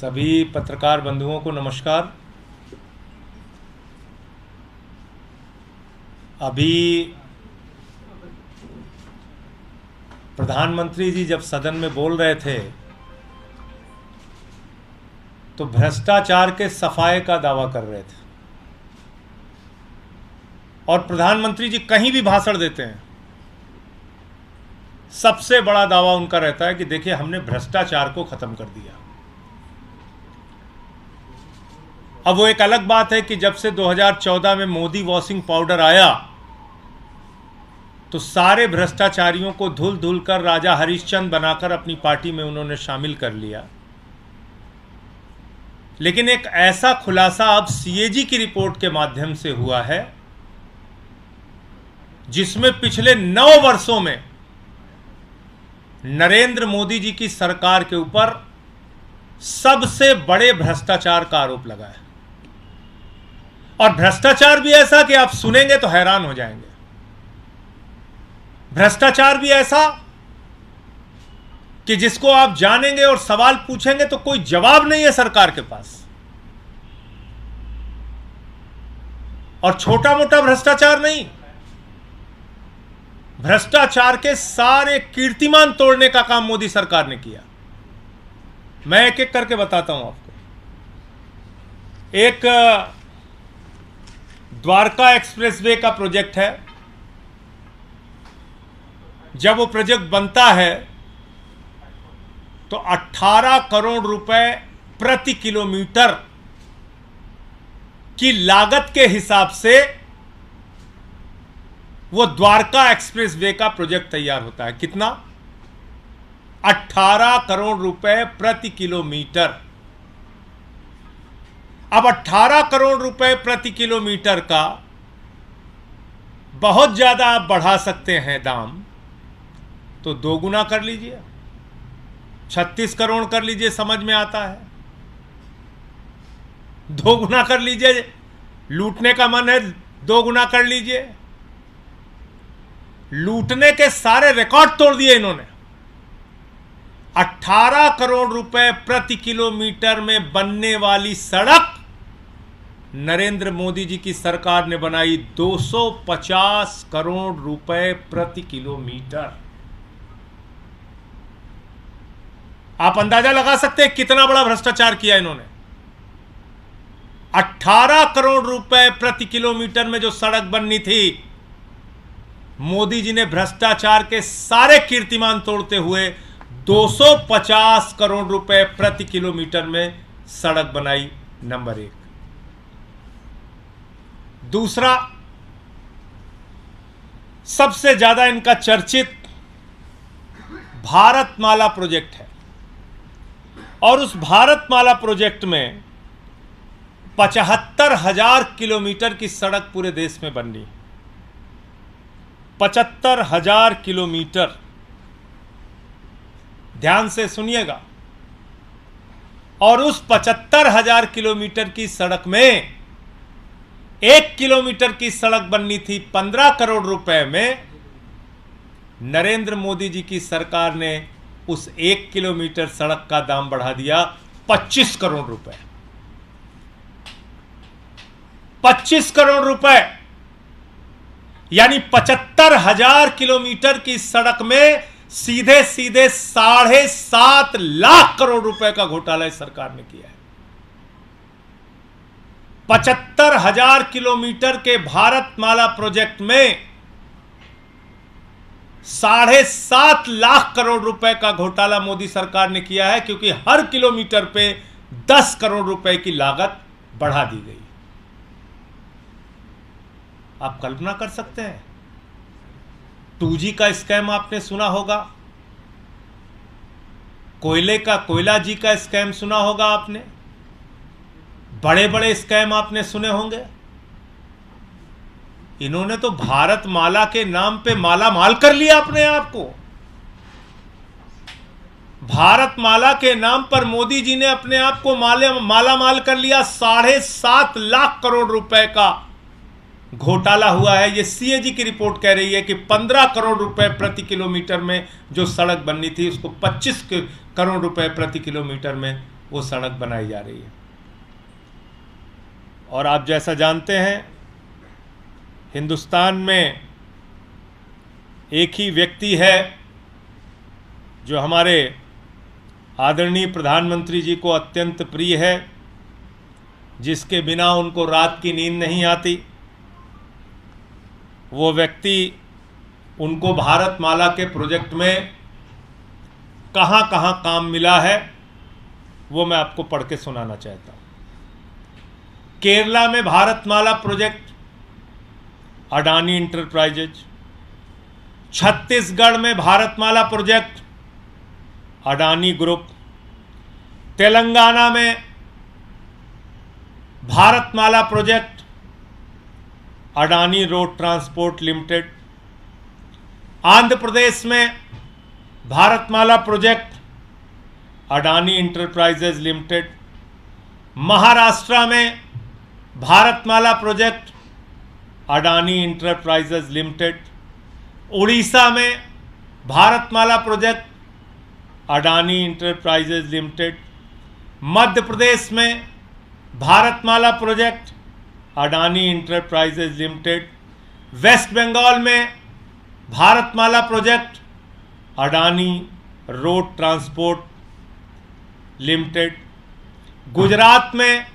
सभी पत्रकार बंधुओं को नमस्कार। अभी प्रधानमंत्री जी जब सदन में बोल रहे थे तो भ्रष्टाचार के सफाए का दावा कर रहे थे। और प्रधानमंत्री जी कहीं भी भाषण देते हैं, सबसे बड़ा दावा उनका रहता है कि देखिए हमने भ्रष्टाचार को खत्म कर दिया। अब वो एक अलग बात है कि जब से 2014 में मोदी वॉशिंग पाउडर आया तो सारे भ्रष्टाचारियों को धुल धुल कर राजा हरिश्चंद्र बनाकर अपनी पार्टी में उन्होंने शामिल कर लिया। लेकिन एक ऐसा खुलासा अब सीएजी की रिपोर्ट के माध्यम से हुआ है जिसमें पिछले 9 वर्षों में नरेंद्र मोदी जी की सरकार के ऊपर सबसे बड़े भ्रष्टाचार का आरोप लगा है। और भ्रष्टाचार भी ऐसा कि आप सुनेंगे तो हैरान हो जाएंगे। भ्रष्टाचार भी ऐसा कि जिसको आप जानेंगे और सवाल पूछेंगे तो कोई जवाब नहीं है सरकार के पास। और छोटा मोटा भ्रष्टाचार नहीं, भ्रष्टाचार के सारे कीर्तिमान तोड़ने का काम मोदी सरकार ने किया। मैं एक एक करके बताता हूं आपको। एक द्वारका एक्सप्रेसवे का प्रोजेक्ट है। जब वो प्रोजेक्ट बनता है तो 18 करोड़ रुपए प्रति किलोमीटर की लागत के हिसाब से वो द्वारका एक्सप्रेसवे का प्रोजेक्ट तैयार होता है। कितना? 18 करोड़ रुपए प्रति किलोमीटर। अब 18 करोड़ रुपए प्रति किलोमीटर का बहुत ज्यादा आप बढ़ा सकते हैं दाम, तो 2 गुना कर लीजिए, 36 करोड़ कर लीजिए, समझ में आता है। 2 गुना कर लीजिए, लूटने का मन है 2 गुना कर लीजिए। लूटने के सारे रिकॉर्ड तोड़ दिए इन्होंने। 18 करोड़ रुपए प्रति किलोमीटर में बनने वाली सड़क नरेंद्र मोदी जी की सरकार ने बनाई 250 करोड़ रुपए प्रति किलोमीटर। आप अंदाजा लगा सकते हैं कितना बड़ा भ्रष्टाचार किया इन्होंने। 18 करोड़ रुपए प्रति किलोमीटर में जो सड़क बननी थी, मोदी जी ने भ्रष्टाचार के सारे कीर्तिमान तोड़ते हुए 250 करोड़ रुपए प्रति किलोमीटर में सड़क बनाई। नंबर 1। दूसरा, सबसे ज्यादा इनका चर्चित भारतमाला प्रोजेक्ट है। और उस भारतमाला प्रोजेक्ट में 75,000 किलोमीटर की सड़क पूरे देश में बननी। 75,000 किलोमीटर। ध्यान से सुनिएगा। और उस 75,000 किलोमीटर की सड़क में 1 किलोमीटर की सड़क बननी थी 15 करोड़ रुपए में। नरेंद्र मोदी जी की सरकार ने उस 1 किलोमीटर सड़क का दाम बढ़ा दिया 25 करोड़ रुपए। 25 करोड़ रुपए, यानी 75,000 किलोमीटर की सड़क में सीधे सीधे 7.5 लाख करोड़ रुपए का घोटाला इस सरकार ने किया है। 75,000 किलोमीटर के भारतमाला प्रोजेक्ट में 7.5 लाख करोड़ रुपए का घोटाला मोदी सरकार ने किया है, क्योंकि हर किलोमीटर पे 10 करोड़ रुपए की लागत बढ़ा दी गई। आप कल्पना कर सकते हैं। 2G का स्कैम आपने सुना होगा, कोयला जी का स्कैम सुना होगा आपने, बड़े बड़े स्कैम आपने सुने होंगे। इन्होंने तो भारतमाला के नाम पे माला माल कर लिया अपने आप को। भारतमाला के नाम पर मोदी जी ने अपने आप को माला माल कर लिया। 7.5 लाख करोड़ रुपए का घोटाला हुआ है। ये सीएजी की रिपोर्ट कह रही है कि 15 करोड़ रुपए प्रति किलोमीटर में जो सड़क बननी थी उसको 25 करोड़ रुपए प्रति किलोमीटर में वो सड़क बनाई जा रही है। और आप जैसा जानते हैं, हिंदुस्तान में एक ही व्यक्ति है जो हमारे आदरणीय प्रधानमंत्री जी को अत्यंत प्रिय है, जिसके बिना उनको रात की नींद नहीं आती। वो व्यक्ति, उनको भारतमाला के प्रोजेक्ट में कहाँ कहाँ काम मिला है वो मैं आपको पढ़ के सुनाना चाहता हूँ। केरला में भारतमाला प्रोजेक्ट अडानी इंटरप्राइजेज, छत्तीसगढ़ में भारतमाला प्रोजेक्ट अडानी ग्रुप, तेलंगाना में Bharatmala project Adani road transport limited, Andhra Pradesh में Bharatmala project Adani enterprises limited, Maharashtra में Bharatmala project Adani enterprises limited, Orissa में Bharatmala project Adani enterprises limited, Madhya Pradesh में Bharatmala project Adani enterprises limited, West Bengal में Bharatmala project Adani road transport limited, Gujarat में,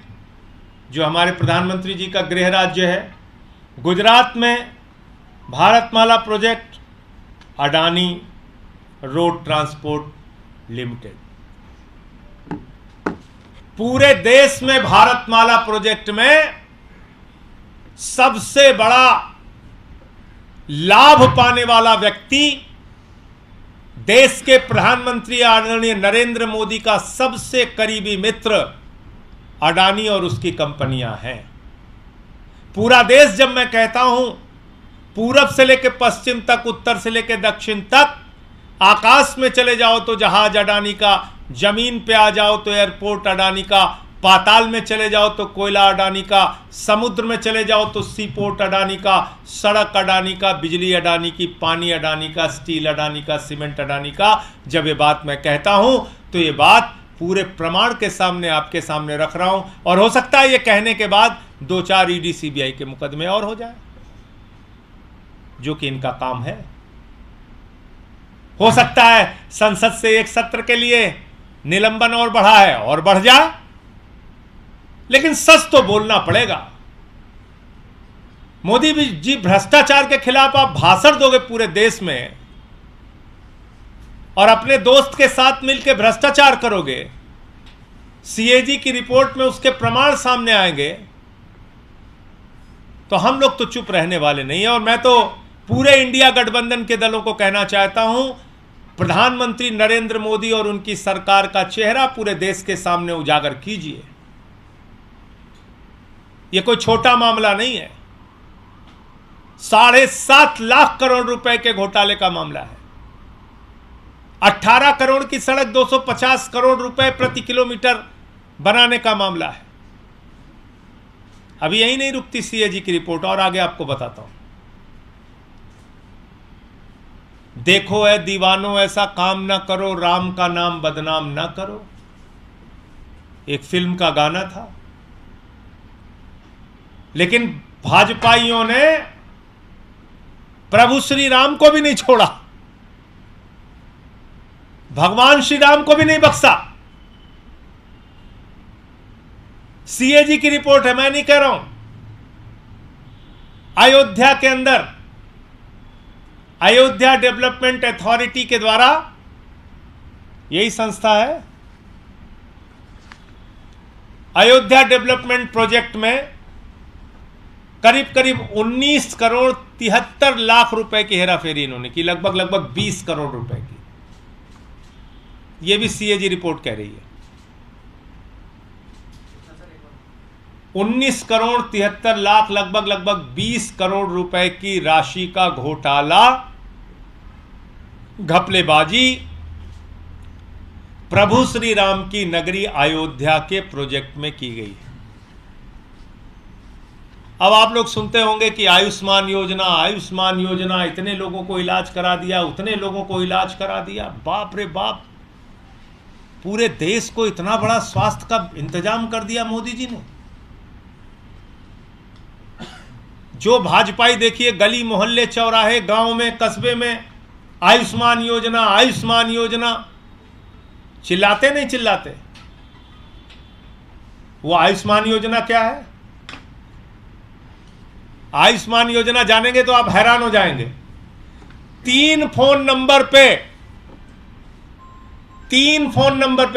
जो हमारे प्रधानमंत्री जी का गृह राज्य है, गुजरात में Bharatmala project Adani road transport limited. पूरे देश में भारतमाला प्रोजेक्ट में सबसे बड़ा लाभ पाने वाला व्यक्ति देश के प्रधानमंत्री आदरणीय नरेंद्र मोदी का सबसे करीबी मित्र अडानी और उसकी कंपनियां हैं। पूरा देश, जब मैं कहता हूं पूरब से लेकर पश्चिम तक, उत्तर से लेकर दक्षिण तक, आकाश में चले जाओ तो जहाज अडानी का, जमीन पे आ जाओ तो एयरपोर्ट अडानी का, पाताल में चले जाओ तो कोयला अडानी का, समुद्र में चले जाओ तो सी पोर्ट अडानी का, सड़क अडानी का, बिजली अडानी की, पानी अडानी का, स्टील अडानी का, सीमेंट अडानी का। जब ये बात मैं कहता हूं तो ये बात पूरे प्रमाण के सामने आपके सामने रख रहा हूं। और हो सकता है ये कहने के बाद 2-4 ईडी सीबीआई के मुकदमे और हो जाए, जो कि इनका काम है। हो सकता है संसद से एक सत्र के लिए निलंबन और बढ़ा है और बढ़ जाए, लेकिन सच तो बोलना पड़ेगा। मोदी जी, भ्रष्टाचार के खिलाफ आप भाषण दोगे पूरे देश में और अपने दोस्त के साथ मिलकर भ्रष्टाचार करोगे, सीएजी की रिपोर्ट में उसके प्रमाण सामने आएंगे, तो हम लोग तो चुप रहने वाले नहीं है। और मैं तो पूरे इंडिया गठबंधन के दलों को कहना चाहता हूं, प्रधानमंत्री नरेंद्र मोदी और उनकी सरकार का चेहरा पूरे देश के सामने उजागर कीजिए। यह कोई छोटा मामला नहीं है, 7.5 लाख करोड़ रुपए के घोटाले का मामला है। 18 करोड़ की सड़क 250 करोड़ रुपए प्रति किलोमीटर बनाने का मामला है। अभी यही नहीं रुकती सीएजी की रिपोर्ट, और आगे आपको बताता हूं। देखो है दीवानों, ऐसा काम ना करो, राम का नाम बदनाम ना करो, एक फिल्म का गाना था। लेकिन भाजपाइयों ने प्रभु श्री राम को भी नहीं छोड़ा, भगवान श्री राम को भी नहीं बख्शा। सीएजी की रिपोर्ट है, मैं नहीं कह रहा हूं। अयोध्या के अंदर अयोध्या डेवलपमेंट अथॉरिटी के द्वारा, यही संस्था है, अयोध्या डेवलपमेंट प्रोजेक्ट में करीब करीब 19 करोड़ 73 लाख रुपए की हेराफेरी इन्होंने की, लगभग 20 करोड़ रुपए की। यह भी सीएजी रिपोर्ट कह रही है। 19 करोड़ 73 लाख, लगभग 20 करोड़ रुपए की राशि का घोटाला, घपलेबाजी प्रभु श्री राम की नगरी अयोध्या के प्रोजेक्ट में की गई है। अब आप लोग सुनते होंगे कि आयुष्मान योजना, इतने लोगों को इलाज करा दिया, उतने लोगों को इलाज करा दिया। बाप रे बाप, पूरे देश को इतना बड़ा स्वास्थ्य का इंतजाम कर दिया मोदी जी ने। जो भाजपाई देखिए गली मोहल्ले चौराहे गांव में कस्बे में आयुष्मान योजना आयुष्मान योजना चिल्लाते नहीं चिल्लाते। वो आयुष्मान योजना क्या है? आयुष्मान योजना जानेंगे तो आप हैरान हो जाएंगे। 3 फोन नंबर पे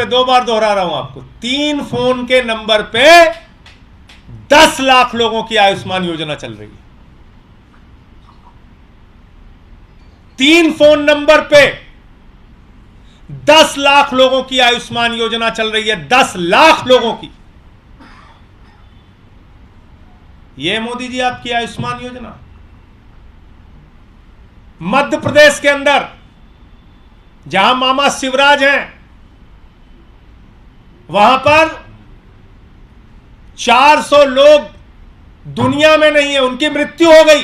2 बार दोहरा रहा हूं आपको, 3 फोन के नंबर पे 10 लाख लोगों की आयुष्मान योजना चल रही है। 3 फोन नंबर पे 10 लाख लोगों की आयुष्मान योजना चल रही है। 10 लाख लोगों की। यह मोदी जी आपकी आयुष्मान योजना। मध्य प्रदेश के अंदर जहां मामा शिवराज हैं, वहां पर 400 लोग दुनिया में नहीं है, उनकी मृत्यु हो गई।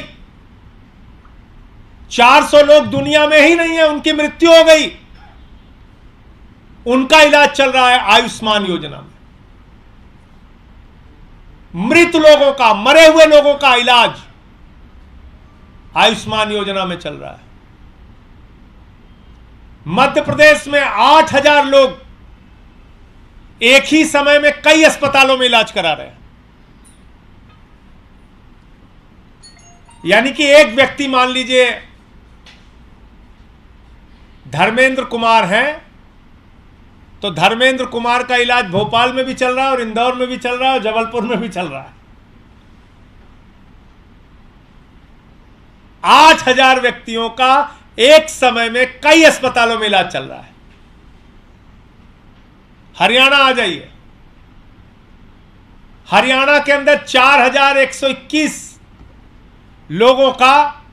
400 लोग दुनिया में ही नहीं है, उनकी मृत्यु हो गई। उनका इलाज चल रहा है आयुष्मान योजना में। मृत लोगों का, मरे हुए लोगों का इलाज आयुष्मान योजना में चल रहा है। मध्य प्रदेश में 8,000 लोग एक ही समय में कई अस्पतालों में इलाज करा रहे हैं। यानी कि एक व्यक्ति मान लीजिए धर्मेंद्र कुमार हैं, तो धर्मेंद्र कुमार का इलाज भोपाल में भी चल रहा है और इंदौर में भी चल रहा है और जबलपुर में भी चल रहा है। 8,000 व्यक्तियों का एक समय में कई अस्पतालों में इलाज चल रहा है। हरियाणा आ जाइए, हरियाणा के अंदर 4,121 लोगों का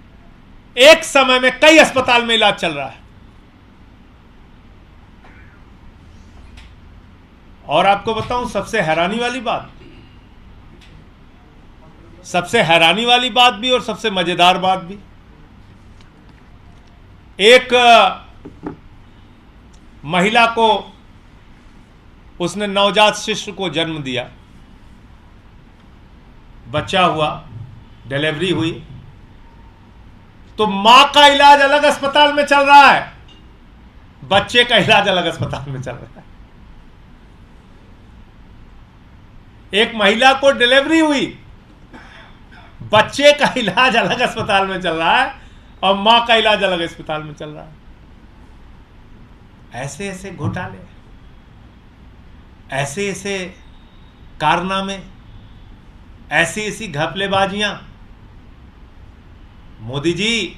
एक समय में कई अस्पताल में इलाज चल रहा है। और आपको बताऊं सबसे हैरानी वाली बात भी और सबसे मजेदार बात भी, एक महिला को, उसने नवजात शिशु को जन्म दिया, बच्चा हुआ, डिलीवरी हुई, तो मां का इलाज अलग अस्पताल में चल रहा है, बच्चे का इलाज अलग अस्पताल में चल रहा है। एक महिला को डिलीवरी हुई, बच्चे का इलाज अलग अस्पताल में चल रहा है और मां का इलाज अलग अस्पताल में चल रहा है। ऐसे ऐसे घोटाले, ऐसे ऐसे कारनामे, ऐसी ऐसी घपलेबाजियां। मोदी जी,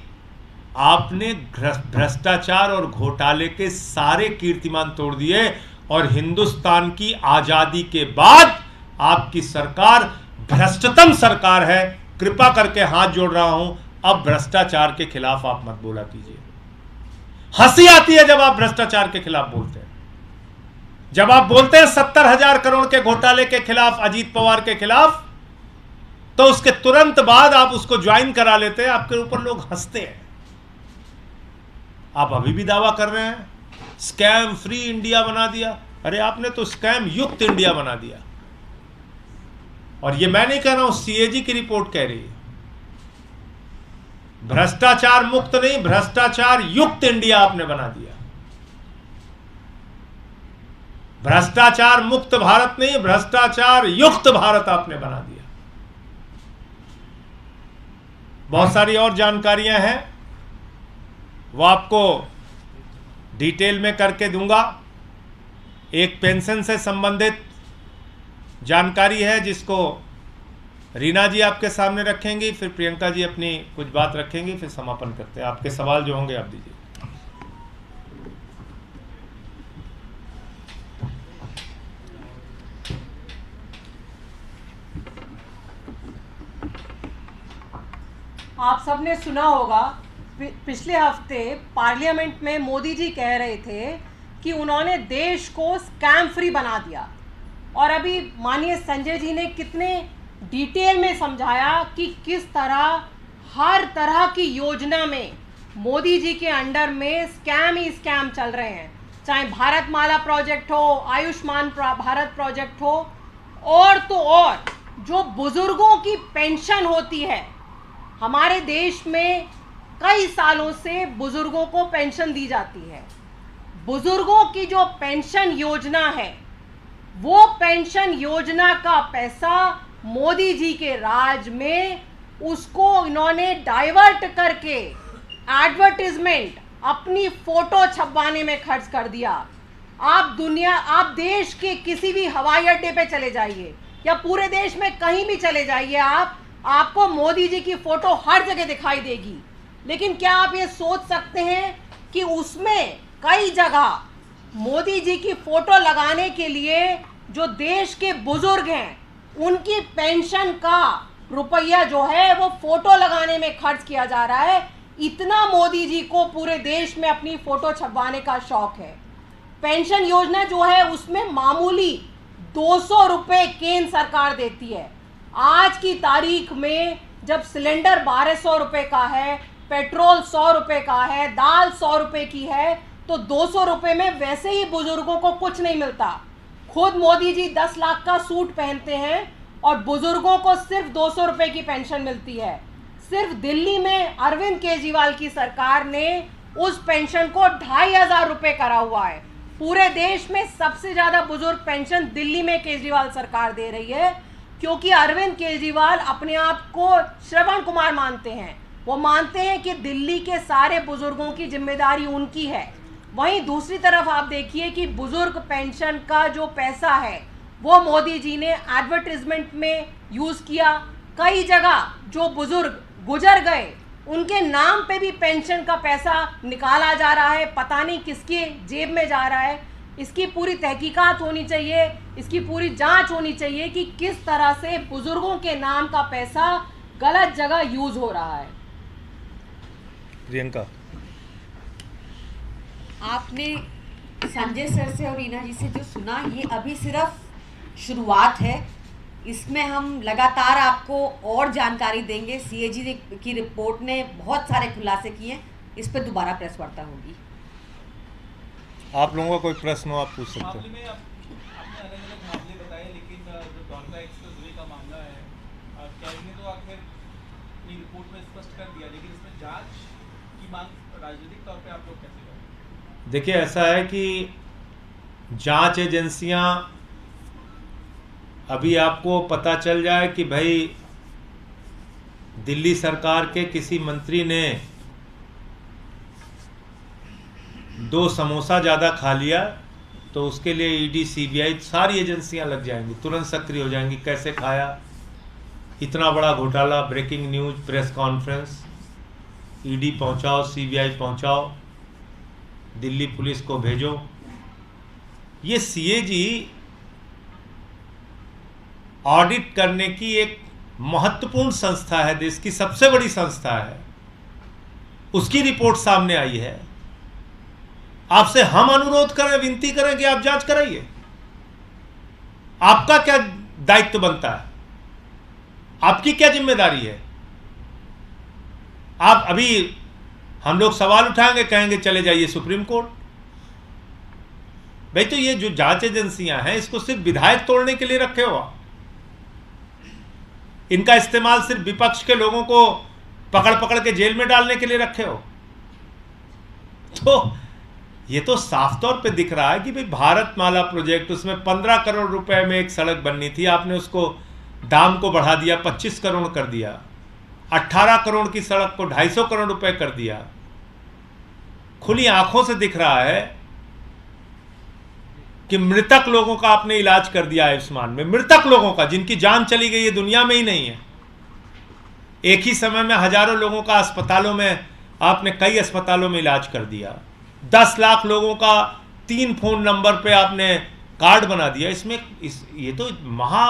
आपने भ्रष्टाचार और घोटाले के सारे कीर्तिमान तोड़ दिए और हिंदुस्तान की आजादी के बाद आपकी सरकार भ्रष्टतम सरकार है। कृपा करके हाथ जोड़ रहा हूं, अब भ्रष्टाचार के खिलाफ आप मत बोला कीजिए। हंसी आती है जब आप भ्रष्टाचार के खिलाफ बोलते हैं। जब आप बोलते हैं 70,000 करोड़ के घोटाले के खिलाफ, अजीत पवार के खिलाफ, तो उसके तुरंत बाद आप उसको ज्वाइन करा लेते हैं, आपके ऊपर लोग हंसते हैं। आप अभी भी दावा कर रहे हैं स्कैम फ्री इंडिया बना दिया। अरे आपने तो स्कैम युक्त इंडिया बना दिया। और ये मैं नहीं कह रहा हूं, सीएजी की रिपोर्ट कह रही है। भ्रष्टाचार मुक्त नहीं, भ्रष्टाचार युक्त इंडिया आपने बना दिया। भ्रष्टाचार मुक्त भारत नहीं, भ्रष्टाचार युक्त भारत आपने बना दिया। बहुत सारी और जानकारियां हैं, वो आपको डिटेल में करके दूंगा। एक पेंशन से संबंधित जानकारी है जिसको रीना जी आपके सामने रखेंगी, फिर प्रियंका जी अपनी कुछ बात रखेंगी, फिर समापन करते हैं। आपके सवाल जो होंगे आप दीजिए। आप सबने सुना होगा, पिछले हफ्ते पार्लियामेंट में मोदी जी कह रहे थे कि उन्होंने देश को स्कैम फ्री बना दिया। और अभी माननीय संजय जी ने कितने डिटेल में समझाया कि किस तरह हर तरह की योजना में मोदी जी के अंडर में स्कैम ही स्कैम चल रहे हैं। चाहे भारतमाला प्रोजेक्ट हो, आयुष्मान भारत प्रोजेक्ट हो, और तो और जो बुजुर्गों की पेंशन होती है, हमारे देश में कई सालों से बुजुर्गों को पेंशन दी जाती है। बुजुर्गों की जो पेंशन योजना है, वो पेंशन योजना का पैसा मोदी जी के राज में उसको इन्होंने डाइवर्ट करके एडवर्टाइजमेंट, अपनी फोटो छपवाने में खर्च कर दिया। आप देश के किसी भी हवाई अड्डे पे चले जाइए या पूरे देश में कहीं भी चले जाइए, आपको मोदी जी की फोटो हर जगह दिखाई देगी। लेकिन क्या आप ये सोच सकते हैं कि उसमें कई जगह मोदी जी की फोटो लगाने के लिए जो देश के बुजुर्ग हैं, उनकी पेंशन का रुपया जो है वो फोटो लगाने में खर्च किया जा रहा है। इतना मोदी जी को पूरे देश में अपनी फोटो छपवाने का शौक है। पेंशन योजना जो है उसमें मामूली 200 रुपये केंद्र सरकार देती है। आज की तारीख में जब सिलेंडर 1200 रुपये का है, पेट्रोल 100 रुपये का है, दाल 100 रुपये की है, तो 200 रुपये में वैसे ही बुजुर्गों को कुछ नहीं मिलता। खुद मोदी जी 10 लाख का सूट पहनते हैं और बुजुर्गों को सिर्फ 200 रुपये की पेंशन मिलती है। सिर्फ दिल्ली में अरविंद केजरीवाल की सरकार ने उस पेंशन को 2500 रुपये करा हुआ है। पूरे देश में सबसे ज़्यादा बुजुर्ग पेंशन दिल्ली में केजरीवाल सरकार दे रही है, क्योंकि अरविंद केजरीवाल अपने आप को श्रवण कुमार मानते हैं। वो मानते हैं कि दिल्ली के सारे बुजुर्गों की जिम्मेदारी उनकी है। वहीं दूसरी तरफ आप देखिए कि बुजुर्ग पेंशन का जो पैसा है वो मोदी जी ने एडवर्टाइजमेंट में यूज़ किया। कई जगह जो बुजुर्ग गुजर गए उनके नाम पे भी पेंशन का पैसा निकाला जा रहा है, पता नहीं किसके जेब में जा रहा है। इसकी पूरी तहकीकात होनी चाहिए, इसकी पूरी जांच होनी चाहिए कि किस तरह से बुजुर्गों के नाम का पैसा गलत जगह यूज हो रहा है। प्रियंका, आपने संजय सर से और रीना जी से जो सुना, ये अभी सिर्फ शुरुआत है। इसमें हम लगातार आपको और जानकारी देंगे। सीएजी की रिपोर्ट ने बहुत सारे खुलासे किए, इस पर दोबारा प्रेस वार्ता होगी। आप लोगों का कोई प्रश्न हो आप पूछ सकते मामले हैं। में आपने अलग-अलग मामले बताए, लेकिन जो डोनका एक्सप्रेसवे का मामला है, कैग ने तो आखिर अपनी रिपोर्ट में स्पष्ट कर दिया, लेकिन इसमें जांच की मांग राजनीतिक तौर पे आप लोग कैसे करें? देखिए, ऐसा है कि जांच एजेंसियां, अभी आपको पता चल जाए कि भाई दिल्ली सरकार के किसी मंत्री ने 2 समोसा ज़्यादा खा लिया, तो उसके लिए ईडी, सीबीआई सारी एजेंसियां लग जाएंगी, तुरंत सक्रिय हो जाएंगी। कैसे खाया, इतना बड़ा घोटाला, breaking news, press conference, ED पहुंचाओ, सीबीआई पहुंचाओ, दिल्ली पुलिस को भेजो। ये सीएजी ऑडिट करने की एक महत्वपूर्ण संस्था है, देश की सबसे बड़ी संस्था है। उसकी रिपोर्ट सामने आई है। आपसे हम अनुरोध करें, विनती करें कि आप जांच कराइए। आपका क्या दायित्व बनता है, आपकी क्या जिम्मेदारी है? आप अभी, हम लोग सवाल उठाएंगे, कहेंगे चले जाइए सुप्रीम कोर्ट। भाई, तो ये जो जांच एजेंसियां हैं, इसको सिर्फ विधायक तोड़ने के लिए रखे हो आप। इनका इस्तेमाल सिर्फ विपक्ष के लोगों को पकड़ पकड़ के जेल में डालने के लिए रखे हो। तो ये तो साफ तौर पे दिख रहा है कि भाई भारतमाला प्रोजेक्ट, उसमें 15 करोड़ रुपए में एक सड़क बननी थी, आपने उसको दाम को बढ़ा दिया, 25 करोड़ कर दिया। 18 करोड़ की सड़क को 250 करोड़ रुपए कर दिया। खुली आंखों से दिख रहा है कि मृतक लोगों का आपने इलाज कर दिया आयुष्मान में, मृतक लोगों का, जिनकी जान चली गई है, दुनिया में ही नहीं है। एक ही समय में हजारों लोगों का अस्पतालों में, आपने कई अस्पतालों में इलाज कर दिया। 10 लाख लोगों का 3 फोन नंबर पे आपने कार्ड बना दिया। ये तो महा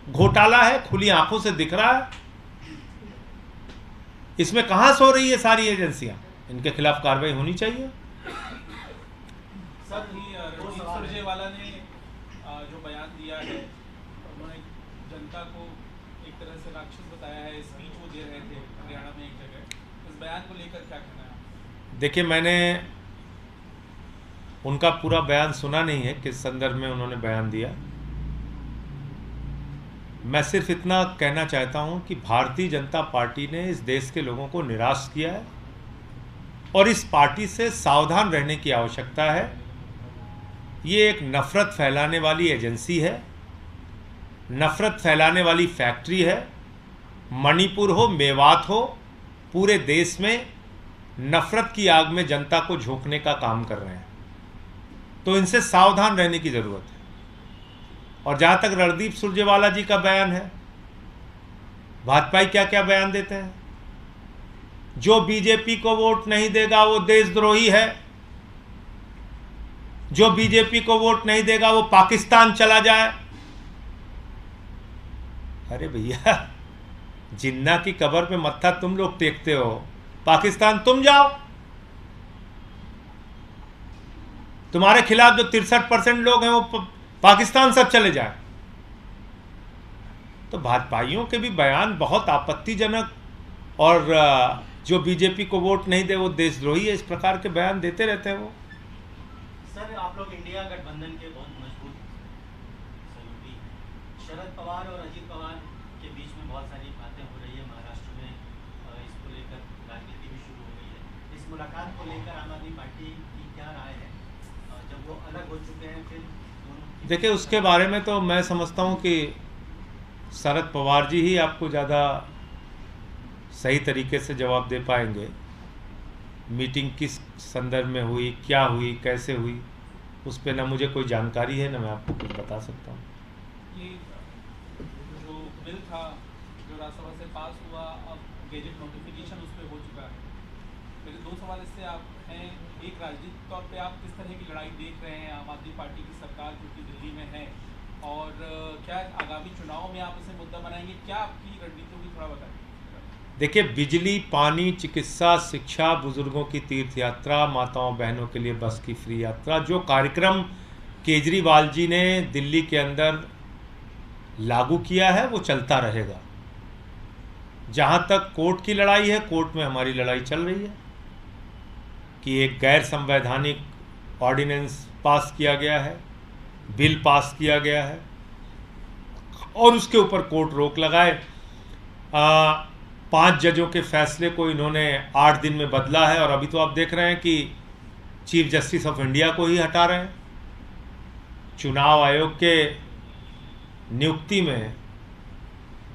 घोटाला है, खुली आंखों से दिख रहा है। इसमें कहां सो रही है सारी एजेंसियां? इनके खिलाफ कार्रवाई होनी चाहिए। सर, रणदीप सुरजेवाला ने जो बयान दिया है, उन्होंने जनता को एक तरह से राक्षस बताया है। स्पीच वो दे रहे थे हरियाणा में एक जगह, इस बयान को लेकर क्या कहना है? देखिए, मैंने उनका पूरा बयान सुना नहीं है, किस संदर्भ में उन्होंने बयान दिया। मैं सिर्फ इतना कहना चाहता हूं कि भारतीय जनता पार्टी ने इस देश के लोगों को निराश किया है और इस पार्टी से सावधान रहने की आवश्यकता है। ये एक नफरत फैलाने वाली एजेंसी है, नफरत फैलाने वाली फैक्ट्री है। मणिपुर हो, मेवात हो, पूरे देश में नफरत की आग में जनता को झोंकने का काम कर रहे हैं। तो इनसे सावधान रहने की जरूरत है। और जहां तक रणदीप सुरजेवाला जी का बयान है, भाजपा क्या क्या बयान देते हैं, जो बीजेपी को वोट नहीं देगा वो देशद्रोही है, जो बीजेपी को वोट नहीं देगा वो पाकिस्तान चला जाए। अरे भैया, जिन्ना की कब्र पे मत्था तुम लोग टेकते हो, पाकिस्तान तुम जाओ। तुम्हारे खिलाफ जो 63% लोग हैं वो पाकिस्तान सब चले जाए। तो भाजपाइयों के भी बयान बहुत आपत्तिजनक, और जो बीजेपी को वोट नहीं दे वो देशद्रोही है, इस प्रकार के बयान देते रहते हैं वो। सर, आप लोग इंडिया गठबंधन के बहुत मजबूत सहयोगी हैं। शरद पवार और अजीत पवार के बीच में बहुत सारी बातें हो रही है महाराष्ट्र में, इसको लेकर राजनीति भी शुरू हो गई है। इस मुलाकात को लेकर आम आदमी पार्टी की क्या राय है, जब वो अलग हो चुके हैं? फिर देखिए, उसके बारे में तो मैं समझता हूँ कि शरद पवार जी ही आपको ज़्यादा सही तरीके से जवाब दे पाएंगे। मीटिंग किस संदर्भ में हुई, क्या हुई, कैसे हुई, उस पर ना मुझे कोई जानकारी है, ना मैं आपको कुछ बता सकता हूँ। ये जो बिल था जो राज्यसभा से पास हुआ, अब गेजेट नोटिफिकेशन उस पर हो चुका है। मेरे दो सवाल इससे आप हैं, एक राजनीतिक तौर पे आप किस तरह की लड़ाई देख रहे हैं आम आदमी पार्टी की सरकार जो कि दिल्ली में है, और क्या आगामी चुनाव में आप इसे मुद्दा बनाएंगे? क्या आपकी रणनीति होगी, थोड़ा बताइए। देखिए, बिजली, पानी, चिकित्सा, शिक्षा, बुजुर्गों की तीर्थ यात्रा, माताओं बहनों के लिए बस की फ्री यात्रा, जो कार्यक्रम केजरीवाल जी ने दिल्ली के अंदर लागू किया है वो चलता रहेगा। जहाँ तक कोर्ट की लड़ाई है, कोर्ट में हमारी लड़ाई चल रही है कि एक गैर संवैधानिक ऑर्डिनेंस पास किया गया है, बिल पास किया गया है, और उसके ऊपर कोर्ट रोक लगाए। 5 जजों के फैसले को इन्होंने 8 दिन में बदला है, और अभी तो आप देख रहे हैं कि चीफ जस्टिस ऑफ इंडिया को ही हटा रहे हैं। चुनाव आयोग के नियुक्ति में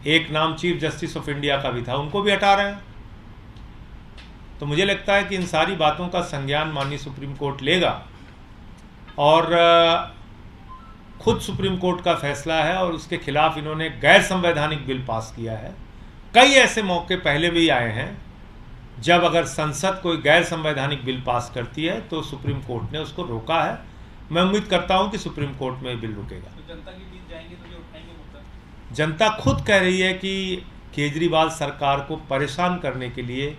एक नाम चीफ जस्टिस ऑफ इंडिया का भी था, उनको भी हटा रहे हैं। तो मुझे लगता है कि इन सारी बातों का संज्ञान माननीय सुप्रीम कोर्ट लेगा, और खुद सुप्रीम कोर्ट का फैसला है, और उसके खिलाफ इन्होंने गैर संवैधानिक बिल पास किया है। कई ऐसे मौके पहले भी आए हैं जब अगर संसद कोई गैर संवैधानिक बिल पास करती है तो सुप्रीम कोर्ट ने उसको रोका है। मैं उम्मीद करता हूं कि सुप्रीम कोर्ट में बिल रुकेगा। तो जनता के बीच जाएंगे तो ये उठाएंगे मुद्दा? जनता खुद कह रही है कि केजरीवाल सरकार को परेशान करने के लिए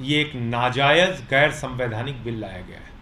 ये एक नाजायज गैर संवैधानिक बिल लाया गया है।